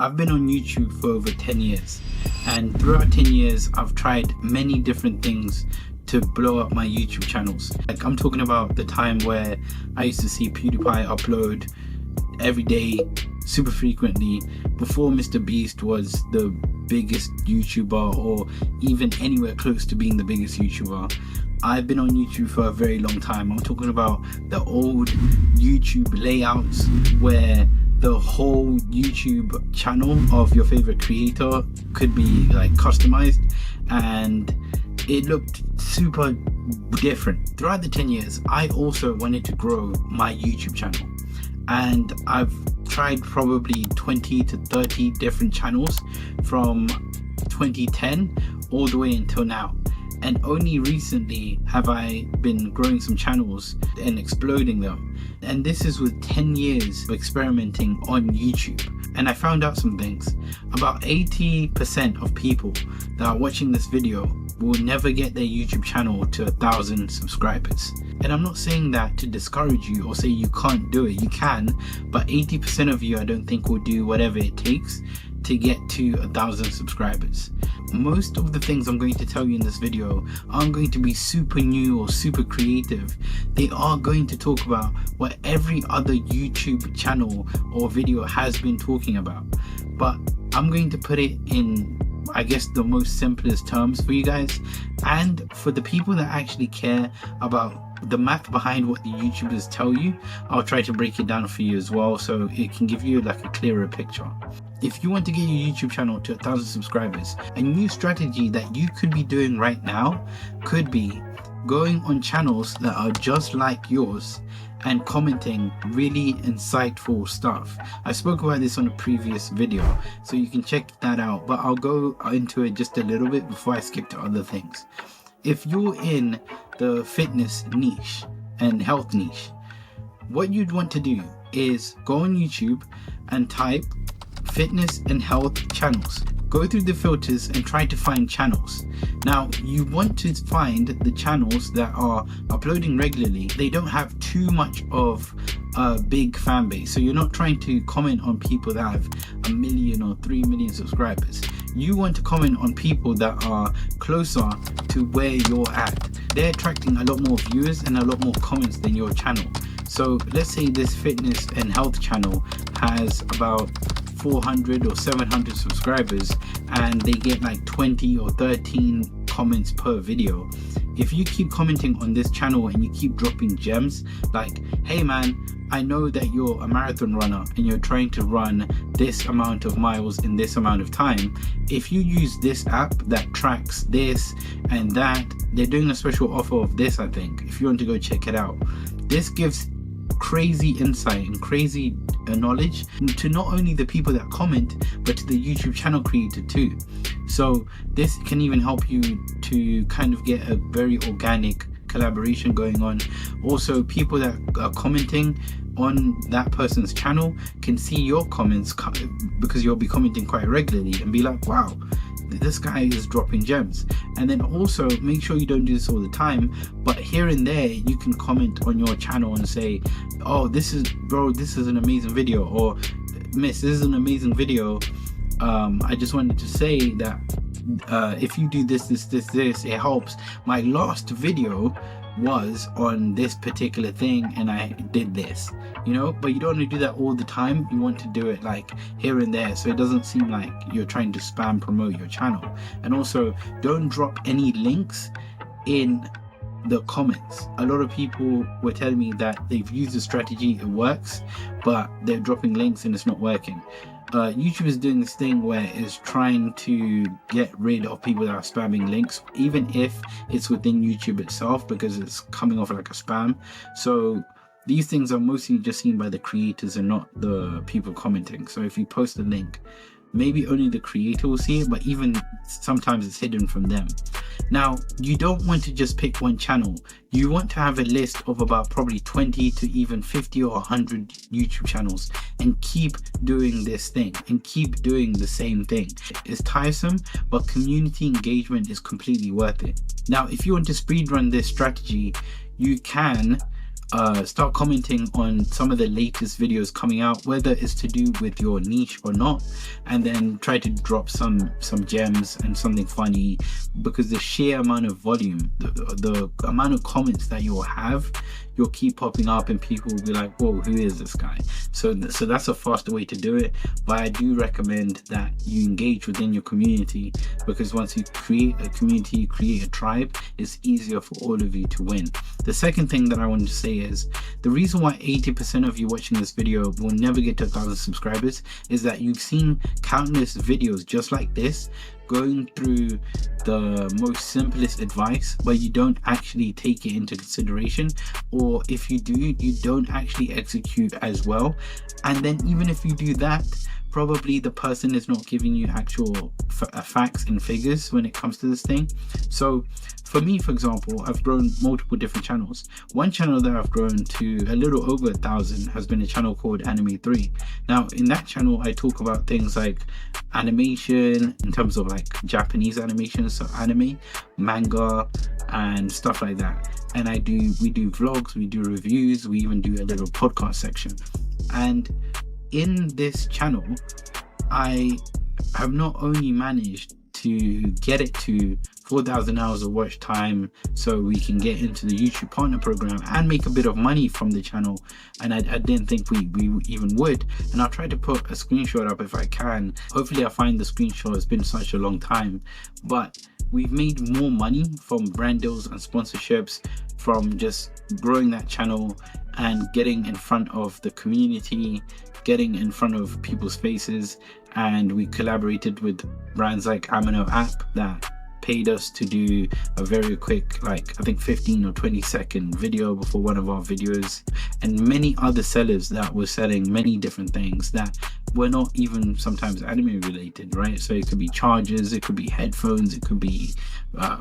I've been on YouTube for over 10 years, and throughout 10 years I've tried many different things to blow up my YouTube channels. Like, I'm talking about the time where I used to see PewDiePie upload every day, super frequently, before Mr. Beast was the biggest YouTuber or even anywhere close to being the biggest YouTuber. I've been on YouTube for a very long time. I'm talking about the old YouTube layouts where the whole YouTube channel of your favorite creator could be like customized, and it looked super different. Throughout the 10 years, I also wanted to grow my YouTube channel, and I've tried probably 20 to 30 different channels from 2010 all the way until now. And only recently have I been growing some channels and exploding them. And this is with 10 years of experimenting on YouTube. And I found out some things. About 80% of people that are watching this video will never get their YouTube channel to 1,000 subscribers. And I'm not saying that to discourage you or say you can't do it. You can, but 80% of you I don't think will do whatever it takes to get to 1,000 subscribers. Most of the things I'm going to tell you in this video aren't going to be super new or super creative. They are going to talk about what every other YouTube channel or video has been talking about, but I'm going to put it in, I guess, the most simplest terms for you guys, and for the people that actually care about the math behind what the YouTubers tell you. I'll try to break it down for you as well, so it can give you like a clearer picture. If you want to get your YouTube channel to 1,000 subscribers, a new strategy that you could be doing right now could be going on channels that are just like yours and commenting really insightful stuff. I spoke about this on a previous video, so you can check that out, but I'll go into it just a little bit before I skip to other things. If you're in the fitness niche and health niche, what you'd want to do is go on YouTube and type fitness and health channels. Go through the filters and try to find channels. Now, you want to find the channels that are uploading regularly. They don't have too much of a big fan base, so you're not trying to comment on people that have 1 million or 3 million subscribers. You want to comment on people that are closer to where you're at. They're attracting a lot more viewers and a lot more comments than your channel. So let's say this fitness and health channel has about 400 or 700 subscribers and they get like 20 or 13 comments per video. If you keep commenting on this channel and you keep dropping gems like, hey man, I know that you're a marathon runner and you're trying to run this amount of miles in this amount of time. If you use this app that tracks this and that, they're doing a special offer of this, I think, if you want to go check it out. This gives crazy insight and crazy knowledge to not only the people that comment, but to the YouTube channel creator too. So this can even help you to kind of get a very organic collaboration going on. Also, people that are commenting on that person's channel can see your comments because you'll be commenting quite regularly and be like, wow, this guy is dropping gems. And then also make sure you don't do this all the time, but here and there you can comment on your channel and say, oh, this is an amazing video, or miss, this is an amazing video. I just wanted to say that if you do this, it helps. My last video was on this particular thing and I did this, you know. But you don't want to do that all the time. You want to do it like here and there, so it doesn't seem like you're trying to spam promote your channel. And also, don't drop any links in the comments. A lot of people were telling me that they've used the strategy, it works, but they're dropping links and it's not working. YouTube is doing this thing where it's trying to get rid of people that are spamming links, even if it's within YouTube itself, because it's coming off like a spam. So these things are mostly just seen by the creators and not the people commenting. So if you post a link, maybe only the creator will see it, but even sometimes it's hidden from them. Now, you don't want to just pick one channel. You want to have a list of about probably 20 to even 50 or 100 YouTube channels and keep doing this thing and keep doing the same thing. It's tiresome, but community engagement is completely worth it. Now, if you want to speedrun this strategy, you can Start commenting on some of the latest videos coming out, whether it's to do with your niche or not, and then try to drop some gems and something funny, because the sheer amount of volume, the amount of comments that you'll have, you'll keep popping up and people will be like, whoa, who is this guy? So that's a faster way to do it. But I do recommend that you engage within your community, because once you create a community, create a tribe, it's easier for all of you to win. The second thing that I want to say is the reason why 80% of you watching this video will never get to 1,000 subscribers is that you've seen countless videos just like this going through the most simplest advice, but you don't actually take it into consideration, or if you do, you don't actually execute as well. And then even if you do that, probably the person is not giving you actual facts and figures when it comes to this thing. So for me, for example, I've grown multiple different channels. One channel that I've grown to a little over 1,000 has been a channel called Anime3. Now in that channel I talk about things like animation, in terms of like Japanese animation, so anime, manga and stuff like that. And we do vlogs, we do reviews, we even do a little podcast section. And in this channel I have not only managed to get it to 4,000 hours of watch time so we can get into the YouTube partner program and make a bit of money from the channel, and I didn't think we even would. And I'll try to put a screenshot up if I can. Hopefully I find the screenshot. It's been such a long time, but we've made more money from brand deals and sponsorships from just growing that channel and getting in front of the community, getting in front of people's faces. And we collaborated with brands like Amino App that paid us to do a very quick, like I think 15 or 20 second video before one of our videos, and many other sellers that were selling many different things that were not even sometimes anime related, right? So it could be chargers, it could be headphones, it could be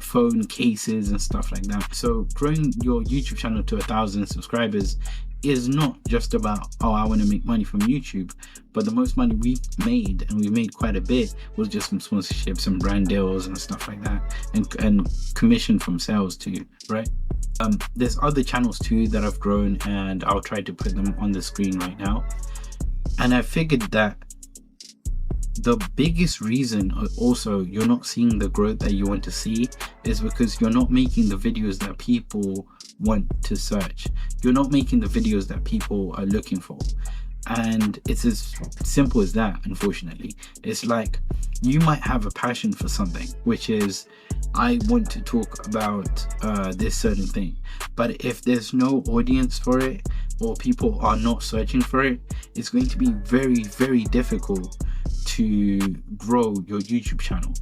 phone cases and stuff like that. So growing your YouTube channel to 1,000 subscribers is not just about, oh, I want to make money from YouTube, but the most money we've made, and we made quite a bit, was just from sponsorships and brand deals and stuff like that, and commission from sales too, right? There's other channels too that I've grown, and I'll try to put them on the screen right now. And I figured that the biggest reason also you're not seeing the growth that you want to see is because you're not making the videos that people want to search. You're not making the videos that people are looking for. And it's as simple as that, unfortunately. It's like you might have a passion for something, which is, I want to talk about this certain thing, but if there's no audience for it, or people are not searching for it, it's going to be very, very difficult to grow your YouTube channel.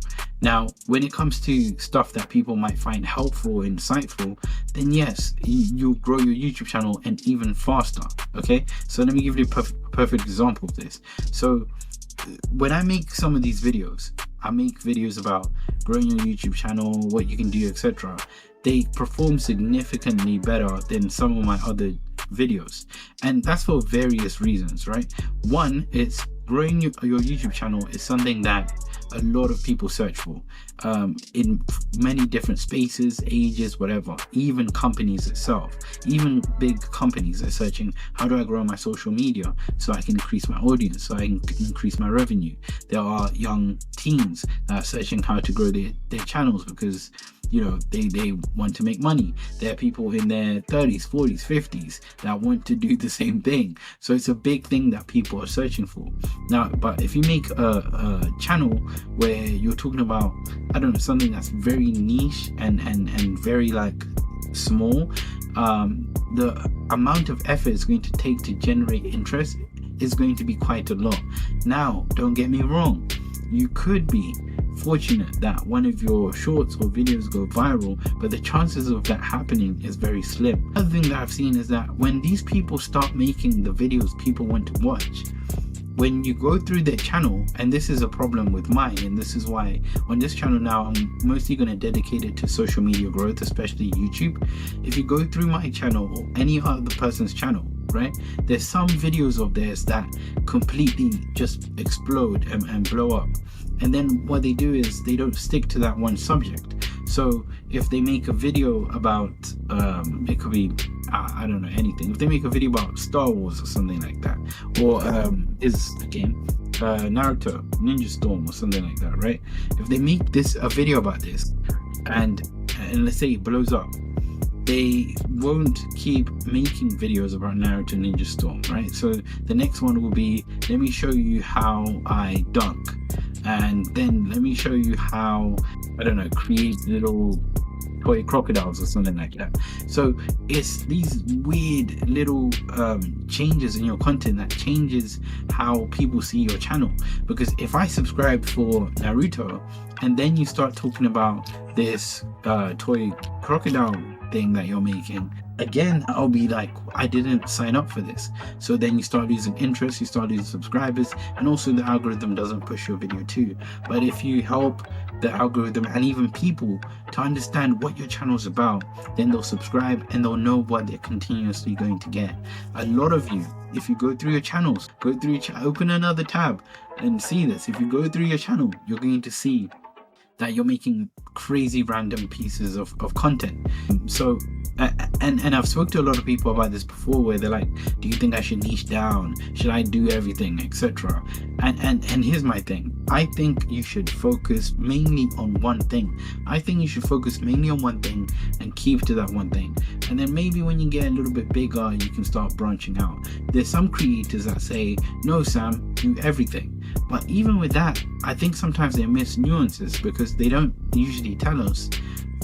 Now, when it comes to stuff that people might find helpful, insightful, then yes, you'll grow your YouTube channel, and even faster. Okay, so let me give you a perfect example of this. So when I make some of these videos, I make videos about growing your YouTube channel, what you can do, etc. They perform significantly better than some of my other videos, and that's for various reasons, right? One, it's growing your YouTube channel is something that a lot of people search for, in many different spaces, ages, whatever. Even companies itself, even big companies are searching, how do I grow my social media so I can increase my audience, so I can increase my revenue? There are young teens that are searching how to grow their channels because, you know, they want to make money. There are people in their 30s, 40s, 50s that want to do the same thing. So it's a big thing that people are searching for. Now, but if you make a channel where you're talking about, I don't know, something that's very niche and very like small, the amount of effort it's going to take to generate interest is going to be quite a lot. Now, don't get me wrong, you could be fortunate that one of your shorts or videos go viral, but the chances of that happening is very slim. Another thing that I've seen is that when these people start making the videos people want to watch, when you go through their channel, and this is a problem with mine, and this is why on this channel now I'm mostly going to dedicate it to social media growth, especially YouTube. If you go through my channel or any other person's channel, right, there's some videos of theirs that completely just explode and blow up, and then what they do is they don't stick to that one subject. So if they make a video about it could be I don't know, anything. If they make a video about Star Wars or something like that, or is a game Naruto, Ninja Storm or something like that, right? If they make a video about this and let's say it blows up, they won't keep making videos about Naruto Ninja Storm, right? So the next one will be, let me show you how I dunk, and then let me show you how, I don't know, create little toy crocodiles or something like that. So it's these weird little changes in your content that changes how people see your channel. Because if I subscribe for Naruto and then you start talking about this toy crocodile thing that you're making, again, I'll be like, I didn't sign up for this. So then you start losing interest, you start losing subscribers, and also the algorithm doesn't push your video too. But if you help the algorithm and even people to understand what your channel is about, then they'll subscribe and they'll know what they're continuously going to get. A lot of you, if you go through your channels, open another tab and see this. If you go through your channel, you're going to see that you're making crazy random pieces of content. So and I've spoken to a lot of people about this before, where they're like, do you think I should niche down, should I do everything, etc. And here's my thing. I think you should focus mainly on one thing. I think you should focus mainly on one thing and keep to that one thing, and then maybe when you get a little bit bigger you can start branching out. There's some creators that say, no Sam, do everything. But even with that, I think sometimes they miss nuances because they don't usually tell us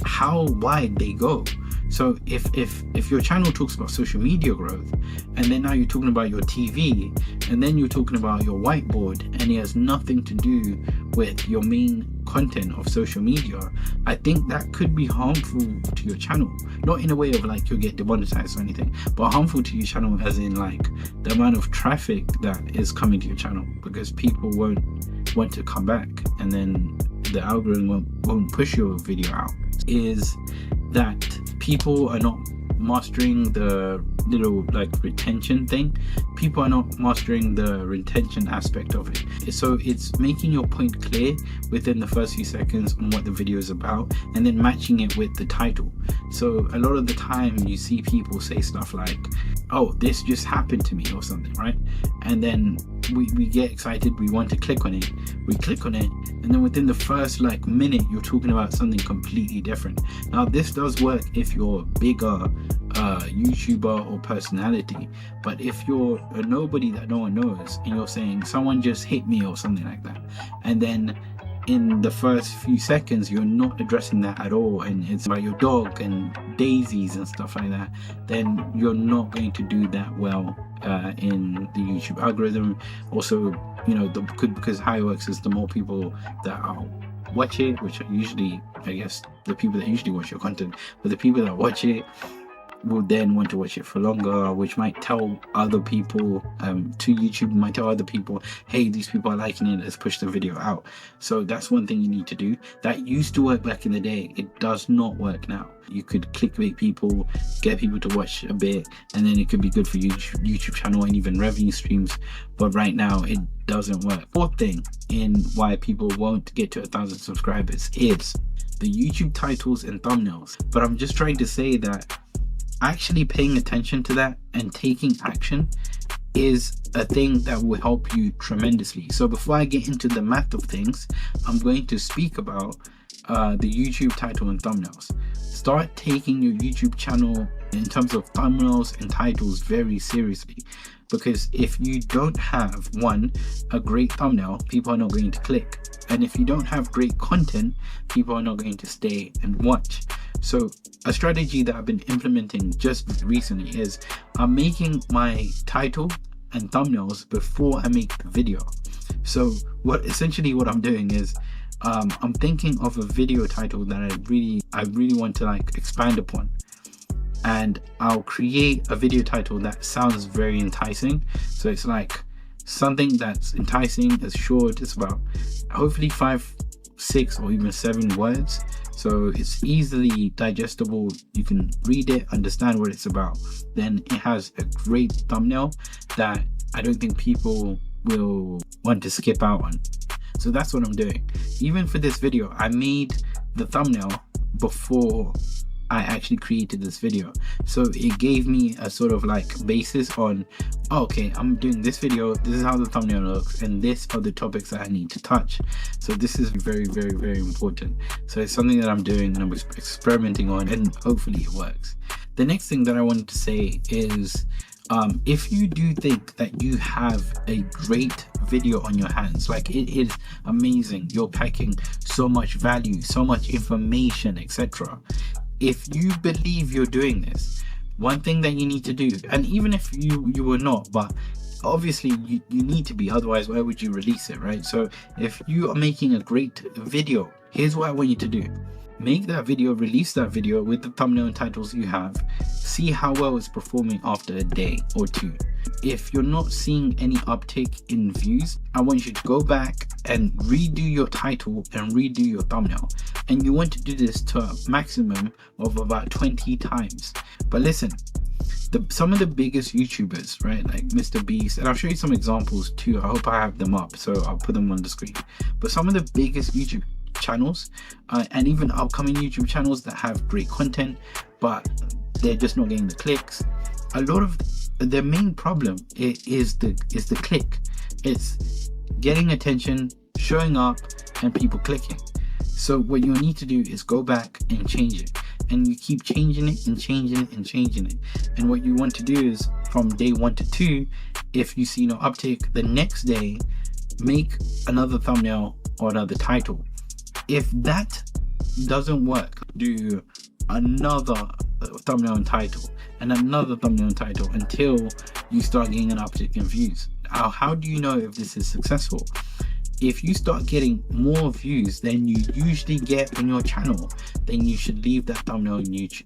how wide they go. So if your channel talks about social media growth, and then now you're talking about your TV, and then you're talking about your whiteboard, and it has nothing to do with your main content of social media, I think that could be harmful to your channel. Not in a way of like you'll get demonetized or anything, but harmful to your channel as in like the amount of traffic that is coming to your channel, because people won't want to come back, and then the algorithm won't push your video out. Is that people are not mastering the little like retention thing. People are not mastering the retention aspect of it. So it's making your point clear within the first few seconds on what the video is about, and then matching it with the title. So a lot of the time you see people say stuff like, oh, this just happened to me or something, right? And then we get excited, we want to click on it, we click on it, and then within the first like minute you're talking about something completely different. Now this does work if you're a bigger YouTuber or personality, but if you're a nobody that no one knows and you're saying someone just hit me or something like that, and then in the first few seconds you're not addressing that at all, and it's about your dog and daisies and stuff like that, then you're not going to do that well in the YouTube algorithm. Also, you know, because how it works is the more people that are watch it, which are usually, I guess, the people that usually watch your content, but the people that watch it will then want to watch it for longer, which might tell other people to YouTube, might tell other people, hey, these people are liking it, let's push the video out. So that's one thing you need to do. That used to work back in the day. It does not work now. You could clickbait people, get people to watch a bit, and then it could be good for YouTube channel and even revenue streams. But right now it doesn't work. Fourth thing in why people won't get to 1,000 subscribers is the YouTube titles and thumbnails. But I'm just trying to say that actually paying attention to that and taking action is a thing that will help you tremendously. So before I get into the math of things, I'm going to speak about the YouTube title and thumbnails. Start taking your YouTube channel in terms of thumbnails and titles very seriously, because if you don't have a great thumbnail, people are not going to click, and if you don't have great content, people are not going to stay and watch. So a strategy that I've been implementing just recently is I'm making my title and thumbnails before I make the video. So what I'm doing is I'm thinking of a video title that I really want to like expand upon, and I'll create a video title that sounds very enticing. So it's like something that's enticing, it's short, it's about hopefully 5, 6 or even 7 words, so it's easily digestible. You can read it, understand what it's about. Then it has a great thumbnail that I don't think people will want to skip out on. So that's what I'm doing. Even for this video, I made the thumbnail before I actually created this video. So it gave me a sort of like basis on, okay, I'm doing this video, this is how the thumbnail looks, and this are the topics that I need to touch. So this is very, very, very important. So it's something that I'm doing and I'm experimenting on, and hopefully it works. The next thing that I wanted to say is, if you do think that you have a great video on your hands, like it is amazing, you're packing so much value, so much information, etc. If you believe you're doing this, one thing that you need to do, and even if you were not, but obviously you need to be, otherwise why would you release it, right? So if you are making a great video, here's what I want you to do. Make that video, release that video with the thumbnail and titles you have. See how well it's performing after a day or two. If you're not seeing any uptick in views, I want you to go back and redo your title and redo your thumbnail. And you want to do this to a maximum of about 20 times. But listen, some of the biggest YouTubers, right, like Mr. Beast, and I'll show you some examples too. I hope I have them up, so I'll put them on the screen. But some of the biggest YouTube channels and even upcoming YouTube channels that have great content, but they're just not getting the clicks. A lot of their main problem is the click. It's getting attention, showing up, and people clicking. So what you need to do is go back and change it, and you keep changing it and changing it and changing it. And what you want to do is from day 1 to 2, if you see no uptick, the next day make another thumbnail or another title. If that doesn't work, do another thumbnail and title and another thumbnail and title until you start getting an uptick in views. Now, how do you know if this is successful? If you start getting more views than you usually get on your channel, then you should leave that thumbnail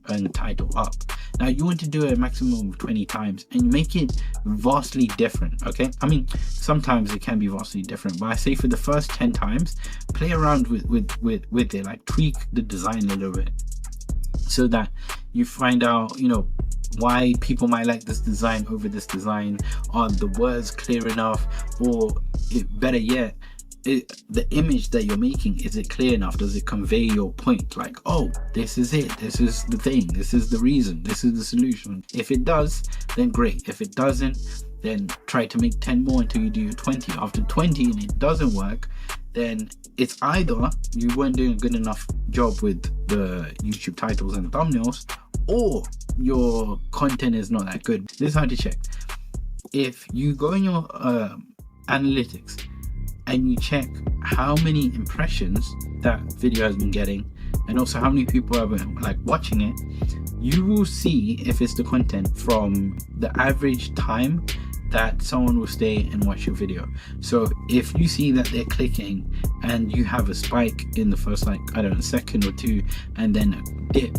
and title up. Now you want to do it a maximum of 20 times and make it vastly different, okay? I mean, sometimes it can be vastly different, but I say for the first 10 times, play around with it, like tweak the design a little bit so that you find out, you know, why people might like this design over this design. Are the words clear enough? Or better yet, the image that you're making, is it clear enough? Does it convey your point? Like, oh, this is it, this is the thing, this is the reason, this is the solution. If it does, then great. If it doesn't, then try to make 10 more until you do your 20. After 20 and it doesn't work, then it's either you weren't doing a good enough job with the YouTube titles and thumbnails, or your content is not that good. This is how to check. If you go in your analytics and you check how many impressions that video has been getting, and also how many people have been like watching it, you will see if it's the content from the average time that someone will stay and watch your video. So if you see that they're clicking and you have a spike in the first, like, I don't know, second or two, and then a dip,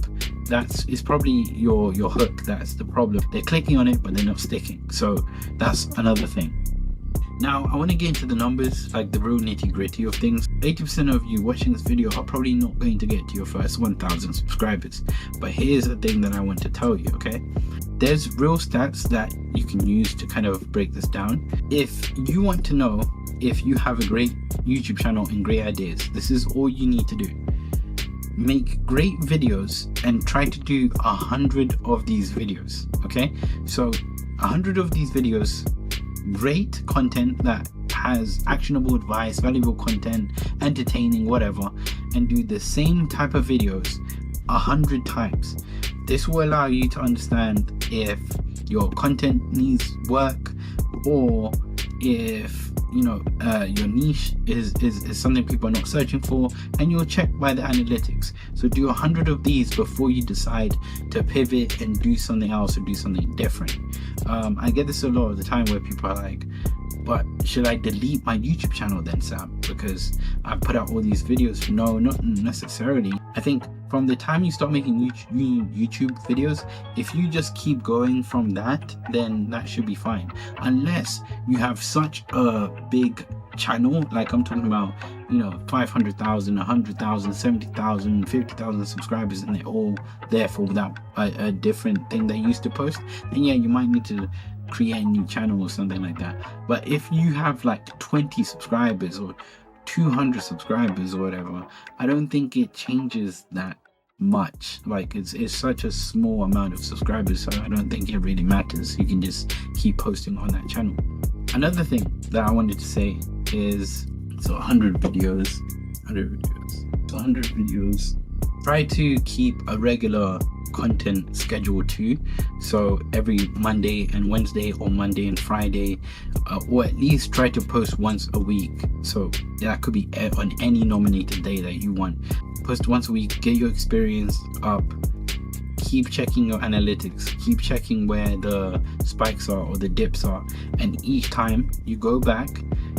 it's probably your hook. That's the problem. They're clicking on it but they're not sticking. So that's another thing. Now I want to get into the numbers, like the real nitty gritty of things. 80% of you watching this video are probably not going to get to your first 1,000 subscribers, but here's the thing that I want to tell you, okay? There's real stats that you can use to kind of break this down. If you want to know if you have a great YouTube channel and great ideas, this is all you need to do. Make great videos and try to do 100 of these videos, okay? So 100 of these videos, great content that has actionable advice, valuable content, entertaining, whatever, and do the same type of videos 100 times. This will allow you to understand if your content needs work, or if your niche is something people are not searching for, and you'll check by the analytics. So do 100 of these before you decide to pivot and do something else or do something different. I get this a lot of the time where people are like, but should I delete my YouTube channel then, Sam, because I put out all these videos? No, not necessarily. I think from the time you start making YouTube videos, if you just keep going from that, then that should be fine. Unless you have such a big channel, like I'm talking about, 500,000, 100,000, 70,000, 50,000 subscribers, and they're all there for that a different thing they used to post, then yeah, you might need to create a new channel or something like that. But if you have like 20 subscribers or 200 subscribers or whatever, I don't think it changes that much. Like it's such a small amount of subscribers, so I don't think it really matters. You can just keep posting on that channel. Another thing that I wanted to say is, so 100 videos. Try to keep a regular content schedule too, so every Monday and Wednesday, or Monday and Friday, or at least try to post once a week. So that could be on any nominated day that you want. Post once a week, get your experience up, keep checking your analytics, keep checking where the spikes are or the dips are, and each time you go back,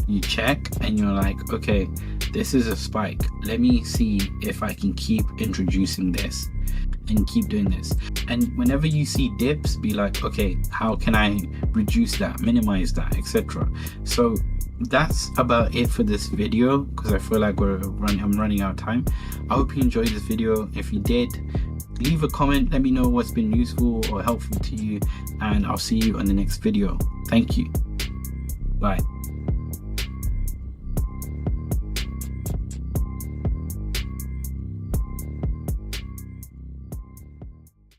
you check and you're like, okay, this is a spike, let me see if I can keep introducing this and keep doing this. And whenever you see dips, be like, okay, how can I reduce that, minimize that, etc. So that's about it for this video, because I feel like I'm running out of time. I hope you enjoyed this video. If you did, leave a comment, let me know what's been useful or helpful to you, and I'll see you on the next video. Thank you. Bye.